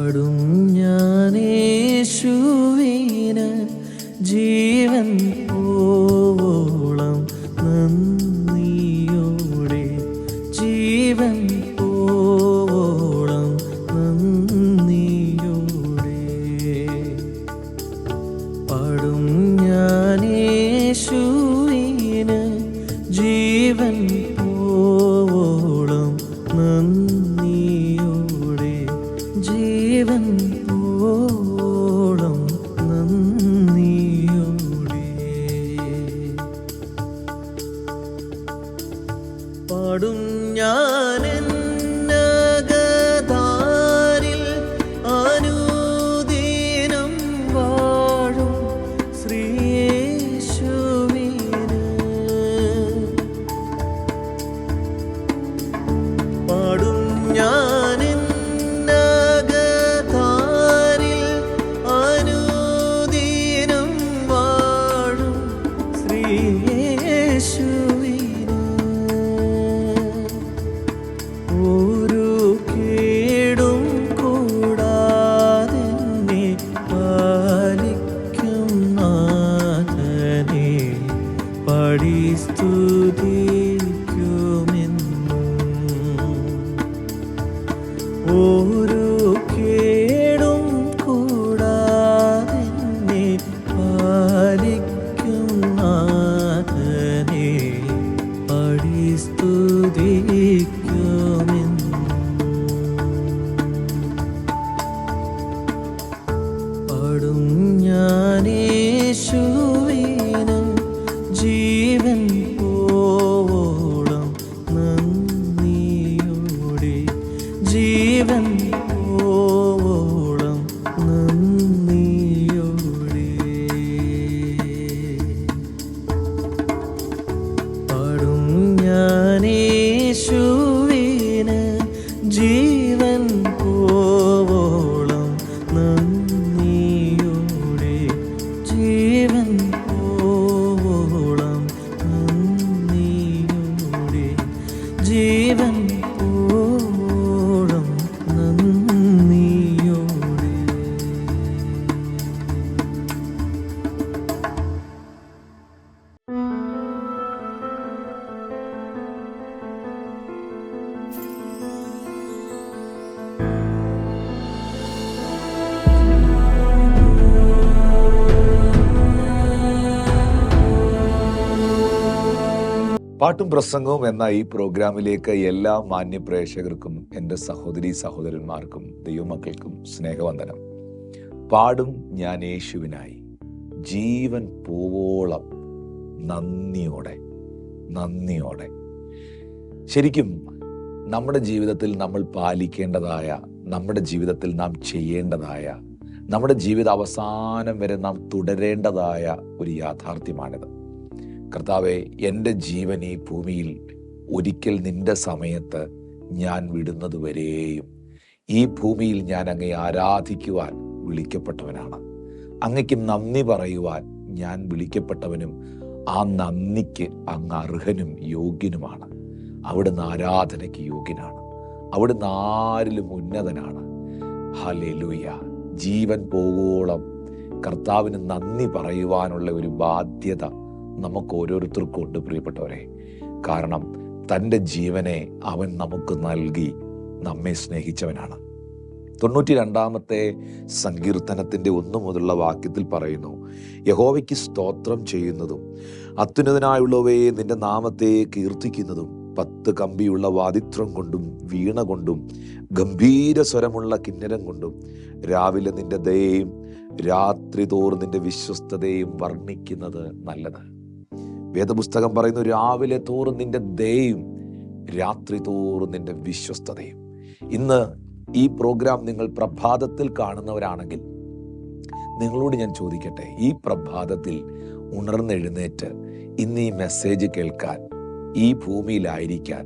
പാടും ഞാൻ യേശുവിന് ജീവൻ പോവോളം നന്ദിയോടെ, ജീവൻ പോവോളം നന്ദിയോടെ. പാടും ഞാൻ യേശുവിന് ജീവൻ പോവോളം നന്ദിയോടെ, ജീവൻ പോവോളം നന്ദിയോടെ. പാടും ഞാൻ എന്നകതാരിൽ അനുദിനം വാഴും ശ്രീയേശുവിന്. പാടും ഞാൻ എന്നകതാരിൽ അനുദിനം വാഴും ശ്രീയേശുവിന്. ഒരു കേടും കൂടാതെന്നെ പാലിക്കും നാഥനെ പാടി സ്തുതിക്കുമെന്നും. ഒരു കേടും കൂടാതെന്നെ പാലിക്കും നാഥനെ പാടി സ്തുതിക്കുമെന്നും. പാടും ഞാൻ യേശുവിന് ജീവൻ പോവോളം നന്ദിയോടെ, ജീവൻ പോവോളം നന്ദിയോടെ. പാടും ഞാൻ യേശുവിന് ജീവൻ പോവോളം നന്ദിയോടെ, ജീവൻ പോവോളം നന്ദിയോടെ, ജീവൻ പോവോളം നന്ദിയോടെ. പാട്ടും പ്രസംഗവും എന്ന ഈ പ്രോഗ്രാമിലേക്ക് എല്ലാ മാന്യ പ്രേക്ഷകർക്കും എൻ്റെ സഹോദരീ സഹോദരന്മാർക്കും ദൈവമക്കൾക്കും സ്നേഹവന്ദനം. പാടും ഞാൻ യേശുവിനായി ജീവൻ പോവോളം നന്ദിയോടെ, നന്ദിയോടെ. ശരിക്കും നമ്മുടെ ജീവിതത്തിൽ നമ്മൾ പാലിക്കേണ്ടതായ, നമ്മുടെ ജീവിതത്തിൽ നാം ചെയ്യേണ്ടതായ, നമ്മുടെ ജീവിത അവസാനം വരെ നാം തുടരേണ്ടതായ ഒരു യാഥാർത്ഥ്യമാണിത്. കർത്താവെ, എൻ്റെ ജീവൻ ഈ ഭൂമിയിൽ ഒരിക്കൽ നിന്റെ സമയത്ത് ഞാൻ വിടുന്നത് വരെയും ഈ ഭൂമിയിൽ ഞാൻ അങ്ങേ ആരാധിക്കുവാൻ വിളിക്കപ്പെട്ടവനാണ്. അങ്ങയ്ക്ക് നന്ദി പറയുവാൻ ഞാൻ വിളിക്കപ്പെട്ടവനും ആ നന്ദിക്ക് അങ്ങ് അർഹനും യോഗ്യനുമാണ്. അവിടുന്ന് ആരാധനയ്ക്ക് യോഗ്യനാണ്. അവിടുന്ന് ആരിലും ഉന്നതനാണ്. ഹല്ലേലൂയ. ജീവൻ പോകോളം കർത്താവിന് നന്ദി പറയുവാനുള്ള ഒരു ബാധ്യത നമുക്ക് ഓരോരുത്തർക്കും ഉണ്ട് പ്രിയപ്പെട്ടവരെ. കാരണം തൻ്റെ ജീവനെ അവൻ നമുക്ക് നൽകി നമ്മെ സ്നേഹിച്ചവനാണ്. 92-ാമത്തെ സങ്കീർത്തനത്തിൻ്റെ 1 മുതലുള്ള വാക്യത്തിൽ പറയുന്നു, യഹോവയ്ക്ക് സ്തോത്രം ചെയ്യുന്നതും അത്യുന്നതനായുള്ളവയെ നിന്റെ നാമത്തെ കീർത്തിക്കുന്നതും 10 കമ്പിയുള്ള വാദിത്രം കൊണ്ടും വീണ കൊണ്ടും ഗംഭീര സ്വരമുള്ള കിന്നരം കൊണ്ടും രാവിലെ നിന്റെ ദയയും രാത്രി തോറും നിന്റെ വിശ്വസ്തതയും വർണ്ണിക്കുന്നത് നല്ലത്. വേദപുസ്തകം പറയുന്നു, രാവിലെ തോറും നിന്റെ ദയയും രാത്രി തോറും നിന്റെ വിശ്വസ്തതയും. ഇന്ന് ഈ പ്രോഗ്രാം നിങ്ങൾ പ്രഭാതത്തിൽ കാണുന്നവരാണെങ്കിൽ നിങ്ങളോട് ഞാൻ ചോദിക്കട്ടെ, ഈ പ്രഭാതത്തിൽ ഉണർന്നെഴുന്നേറ്റ് ഇന്ന് ഈ മെസ്സേജ് കേൾക്കാൻ, ഈ ഭൂമിയിലായിരിക്കാൻ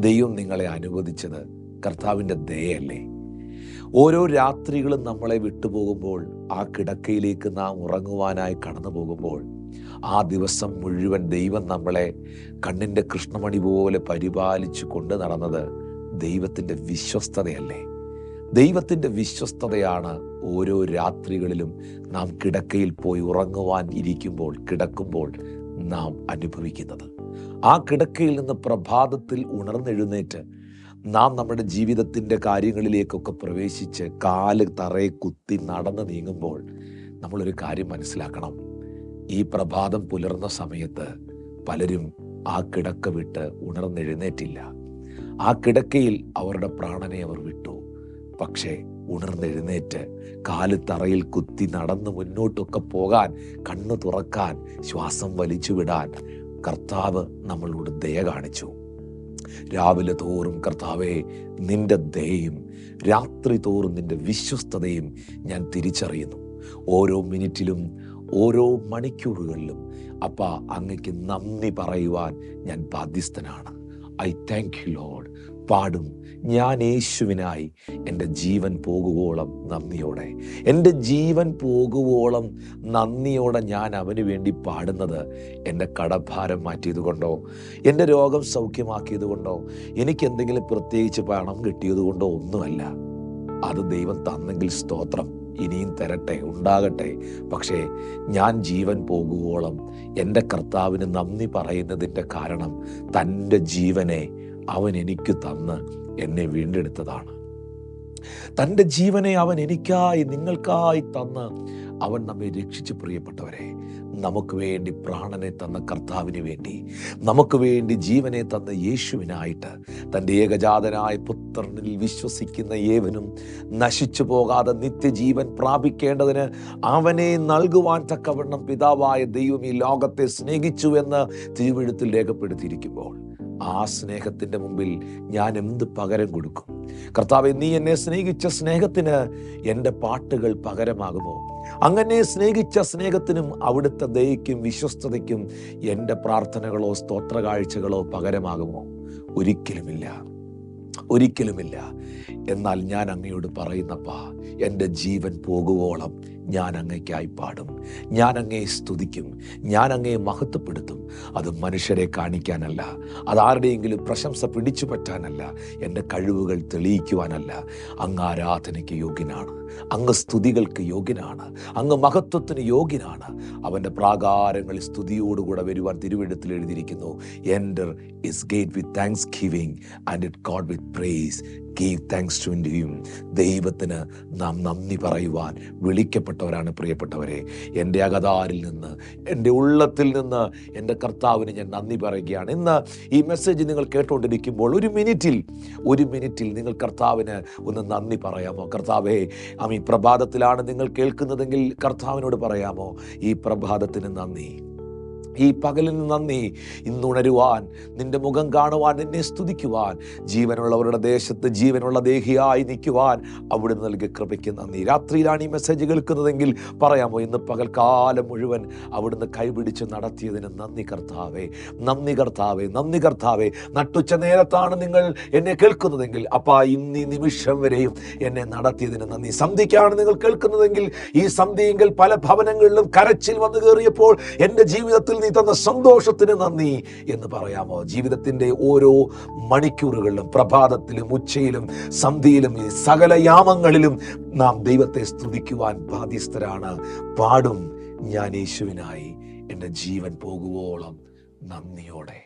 ദൈവം നിങ്ങളെ അനുവദിച്ചത് കർത്താവിൻ്റെ ദയയല്ലേ? ഓരോ രാത്രികളും നമ്മളെ വിട്ടുപോകുമ്പോൾ, ആ കിടക്കയിലേക്ക് നാം ഉറങ്ങുവാനായി കടന്നു പോകുമ്പോൾ, ആ ദിവസം മുഴുവൻ ദൈവം നമ്മളെ കണ്ണിൻ്റെ കൃഷ്ണമണി പോലെ പരിപാലിച്ചു കൊണ്ട് നടന്നത് ദൈവത്തിൻ്റെ വിശ്വസ്തതയല്ലേ? ദൈവത്തിൻ്റെ വിശ്വസ്തതയാണ് ഓരോ രാത്രികളിലും നാം കിടക്കയിൽ പോയി ഉറങ്ങുവാൻ ഇരിക്കുമ്പോൾ, കിടക്കുമ്പോൾ നാം അനുഭവിക്കുന്നത്. ആ കിടക്കയിൽ നിന്ന് പ്രഭാതത്തിൽ ഉണർന്നെഴുന്നേറ്റ് നാം നമ്മുടെ ജീവിതത്തിൻ്റെ കാര്യങ്ങളിലേക്കൊക്കെ പ്രവേശിച്ച് കാല് തറയെ കുത്തി നടന്ന് നീങ്ങുമ്പോൾ നമ്മളൊരു കാര്യം മനസ്സിലാക്കണം. ഈ പ്രഭാതം പുലർന്ന സമയത്ത് പലരും ആ കിടക്ക വിട്ട് ഉണർന്നെഴുന്നേറ്റില്ല. ആ കിടക്കയിൽ അവരുടെ പ്രാണനെ അവർ വിട്ടു. പക്ഷേ ഉണർന്നെഴുന്നേറ്റ് കാല് തറയിൽ കുത്തി നടന്ന് മുന്നോട്ടൊക്കെ പോകാൻ, കണ്ണു തുറക്കാൻ, ശ്വാസം വലിച്ചു വിടാൻ കർത്താവ് നമ്മളോട് ദയ കാണിച്ചു. രാവിലെ തോറും കർത്താവേ, നിന്റെ ദയയും രാത്രി തോറും നിന്റെ വിശ്വസ്തതയും ഞാൻ തിരിച്ചറിയുന്നു. ഓരോ മിനിറ്റിലും ഓരോ മണിക്കൂറുകളിലും അപ്പാ അങ്ങയ്ക്ക് നന്ദി പറയുവാൻ ഞാൻ ബാധ്യസ്ഥനാണ്. I thank you lord. പാടും ഞാൻ യേശുവിനായി എൻ്റെ ജീവൻ പോകുവോളം നന്ദിയോടെ. എൻ്റെ ജീവൻ പോകുവോളം നന്ദിയോടെ ഞാൻ അവന് വേണ്ടി പാടുന്നത് എൻ്റെ കടഭാരം മാറ്റിയത് കൊണ്ടോ, എൻ്റെ രോഗം സൗഖ്യമാക്കിയത് കൊണ്ടോ, എനിക്ക് എന്തെങ്കിലും പ്രത്യേകിച്ച് പണം കിട്ടിയത് കൊണ്ടോ ഒന്നുമല്ല. അത് ദൈവം തന്നെങ്കിൽ സ്തോത്രം, ഇനിയും തരട്ടെ, ഉണ്ടാകട്ടെ. പക്ഷേ ഞാൻ ജീവൻ പോകുവോളം എൻ്റെ കർത്താവിന് നന്ദി പറയുന്നതിൻ്റെ കാരണം തൻ്റെ ജീവനെ അവൻ എനിക്ക് തന്ന് എന്നെ വീണ്ടെടുത്തതാണ്. തൻ്റെ ജീവനെ അവൻ എനിക്കായി, നിങ്ങൾക്കായി തന്ന് അവൻ നമ്മെ രക്ഷിച്ചു. പ്രിയപ്പെട്ടവരെ, നമുക്ക് വേണ്ടി പ്രാണനെ തന്ന കർത്താവിന് വേണ്ടി, നമുക്ക് വേണ്ടി ജീവനെ തന്ന യേശുവിനായിട്ട്, തൻ്റെ ഏകജാതനായ പുത്രനിൽ വിശ്വസിക്കുന്ന ഏവനും നശിച്ചു പോകാതെ നിത്യജീവൻ പ്രാപിക്കേണ്ടതിന് അവനെ നൽകുവാൻ തക്കവണ്ണം പിതാവായ ദൈവം ഈ ലോകത്തെ സ്നേഹിച്ചു എന്ന് തിരുവെഴുത്തിൽ രേഖപ്പെടുത്തിയിരിക്കുമ്പോൾ ആ സ്നേഹത്തിൻ്റെ മുമ്പിൽ ഞാൻ എന്ത് പകരം കൊടുക്കും? കർത്താവേ, നീ എന്നെ സ്നേഹിച്ച സ്നേഹത്തിന് എൻ്റെ പാട്ടുകൾ പകരമാകുമോ? അങ്ങനെ സ്നേഹിച്ച സ്നേഹത്തിനും അവിടുത്തെ ദയയ്ക്കും വിശ്വസ്തതയ്ക്കും എൻ്റെ പ്രാർത്ഥനകളോ സ്തോത്രകാഴ്ചകളോ പകരമാകുമോ? ഒരിക്കലുമില്ല, ഒരിക്കലുമില്ല. എന്നാൽ ഞാൻ അങ്ങയോട് പറയുന്നപ്പാ, എൻ്റെ ജീവൻ പോകുവോളം ഞാൻ അങ്ങയ്ക്കായി പാടും, ഞാൻ അങ്ങയെ സ്തുതിക്കും, ഞാൻ അങ്ങയെ മഹത്വപ്പെടുത്തും. അത് മനുഷ്യരെ കാണിക്കാനല്ല, അതാരുടെയെങ്കിലും പ്രശംസ പിടിച്ചു പറ്റാനല്ല, എൻ്റെ കഴിവുകൾ തെളിയിക്കുവാനല്ല. അങ്ങ് ആരാധനയ്ക്ക് യോഗ്യനാണ്, അങ്ങ് സ്തുതികൾക്ക് യോഗ്യനാണ്, അങ്ങ് മഹത്വത്തിന് യോഗ്യനാണ്. അവൻ്റെ പ്രാകാരങ്ങളിൽ സ്തുതിയോടുകൂടെ വരുവാൻ തിരുവെഴുത്തിൽ എഴുതിയിരിക്കുന്നു. Enter his gate with thanksgiving and it god with praise. Give thanks to him. ദൈവത്തിന് നാം നന്ദി പറയുവാൻ വിളിക്കപ്പെട്ടവരാണ് പ്രിയപ്പെട്ടവരെ. എൻ്റെ അകതാരിൽ നിന്ന്, എൻ്റെ ഉള്ളത്തിൽ നിന്ന് എൻ്റെ കർത്താവിന് ഞാൻ നന്ദി പറയുകയാണ്. ഇന്ന് ഈ മെസ്സേജ് നിങ്ങൾ കേട്ടുകൊണ്ടിരിക്കുമ്പോൾ ഒരു മിനിറ്റിൽ നിങ്ങൾ കർത്താവിന് ഒന്ന് നന്ദി പറയാമോ? കർത്താവേ, ഈ പ്രഭാതത്തിലാണ് നിങ്ങൾ കേൾക്കുന്നതെങ്കിൽ കർത്താവിനോട് പറയാമോ, ഈ പ്രഭാതത്തിന് നന്ദി, ഈ പകലിന് നന്ദി. ഇന്നുണരുവാൻ, നിന്റെ മുഖം കാണുവാൻ, നിന്നെ സ്തുതിക്കുവാൻ, ജീവനുള്ളവരുടെ ദേശത്ത് ജീവനുള്ള ദേഹിയായി നിൽക്കുവാൻ അവിടുന്ന് നൽകിയ കൃപയ്ക്ക് നന്ദി. രാത്രിയിലാണ് ഈ മെസ്സേജ് കേൾക്കുന്നതെങ്കിൽ പറയാമോ, ഇന്ന് പകൽക്കാലം മുഴുവൻ അവിടുന്ന് കൈപിടിച്ച് നടത്തിയതിന് നന്ദി കർത്താവേ, നന്ദി കർത്താവേ, നന്ദി കർത്താവേ. നട്ടുച്ച നേരത്താണ് നിങ്ങൾ എന്നെ കേൾക്കുന്നതെങ്കിൽ അപ്പാ, ഇന്ന് ഈ നിമിഷം വരെയും എന്നെ നടത്തിയതിന് നന്ദി. സന്ധ്യയ്ക്കാണ് നിങ്ങൾ കേൾക്കുന്നതെങ്കിൽ ഈ സന്ധ്യയെങ്കിൽ പല ഭവനങ്ങളിലും കരച്ചിൽ വന്നു കയറിയപ്പോൾ എൻ്റെ ജീവിതത്തിൽ നീ തന്ന സന്തോഷത്തിന് നന്ദി എന്ന് പറയാമോ? ജീവിതത്തിൻ്റെ ഓരോ മണിക്കൂറുകളിലും, പ്രഭാതത്തിലും, ഉച്ചയിലും, സന്ധ്യയിലും, ഈ സകല യാമങ്ങളിലും നാം ദൈവത്തെ സ്തുതിക്കുവാൻ ബാധ്യസ്ഥരാണ്. പാടും ഞാൻ യേശുവിനായി എൻ്റെ ജീവൻ പോകുവോളം നന്ദിയോടെ.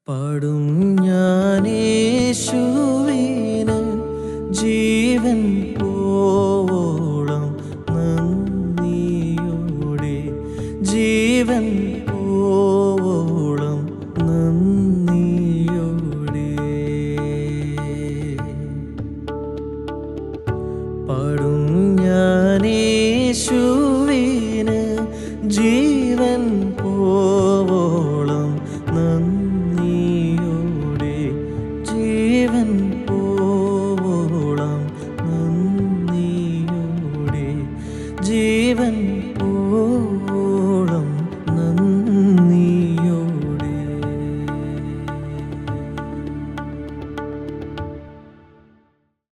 പാടും ഞാൻ യേശുവിന് ജീവൻ